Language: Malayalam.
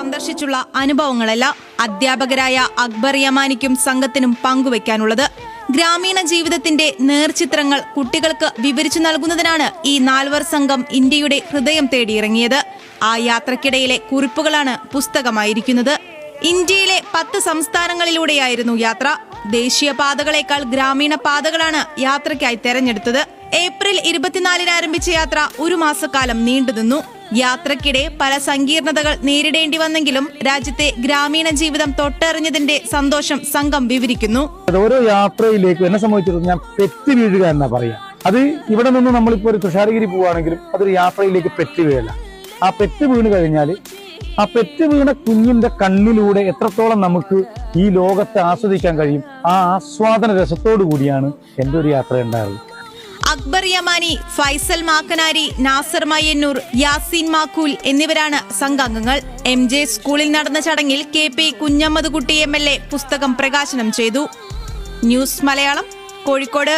സന്ദർശിച്ചുള്ള അനുഭവങ്ങളല്ല അധ്യാപകരായ അക്ബർ യമാനിക്കും സംഘത്തിനും പങ്കുവയ്ക്കാനുള്ളത്. ഗ്രാമീണ ജീവിതത്തിന്റെ നേർചിത്രങ്ങൾ കുട്ടികൾക്ക് വിവരിച്ചു നൽകുന്നതിനാണ് ഈ 4 സംഘം ഇന്ത്യയുടെ ഹൃദയം തേടിയിറങ്ങിയത്. ആ യാത്രക്കിടയിലെ കുറിപ്പുകളാണ് പുസ്തകമായിരിക്കുന്നത്. ഇന്ത്യയിലെ 10 സംസ്ഥാനങ്ങളിലൂടെയായിരുന്നു യാത്ര. ദേശീയപാതകളേക്കാൾ ഗ്രാമീണ പാതകളാണ് യാത്രയ്ക്കായി തെരഞ്ഞെടുത്തത്. ഏപ്രിൽ 24 ആരംഭിച്ച യാത്ര 1 മാസക്കാലം നീണ്ടുനിന്നു. യാത്രക്കിടെ പല സങ്കീർണതകൾ നേരിടേണ്ടി വന്നെങ്കിലും രാജ്യത്തെ ഗ്രാമീണ ജീവിതം തൊട്ടറിഞ്ഞതിന്റെ സന്തോഷം സംഘം വിവരിക്കുന്നു. ഓരോ യാത്രയിലേക്കും എന്നെ സംബന്ധിച്ചിടത്തോളം ഞാൻ പെറ്റ് വീഴുക എന്നാ പറയാ. അത് ഇവിടെ നിന്ന് നമ്മളിപ്പോ ഒരു തുഷാരഗിരി പോവുകയാണെങ്കിലും അതൊരു യാത്രയിലേക്ക് പെറ്റ് വീഴല. ആ പെറ്റ് വീണ് കഴിഞ്ഞാൽ ആ പെറ്റ് വീണ കുഞ്ഞിന്റെ കണ്ണിലൂടെ എത്രത്തോളം നമുക്ക് ഈ ലോകത്തെ ആസ്വദിക്കാൻ കഴിയും, ആ ആസ്വാദന രസത്തോടു കൂടിയാണ് എൻ്റെ ഒരു യാത്ര ഉണ്ടായിരുന്നത്. അക്ബർ യമാനി, ഫൈസൽ മാക്കനാരി, നാസർ മയ്യന്നൂർ, യാസീൻ മാക്കൂൽ എന്നിവരാണ് സംഘാംഗങ്ങൾ. MJ സ്കൂളിൽ നടന്ന ചടങ്ങിൽ KP കുഞ്ഞമ്മദ് കുട്ടി MLA പുസ്തകം പ്രകാശനം ചെയ്തു. ന്യൂസ് മലയാളം, കോഴിക്കോട്.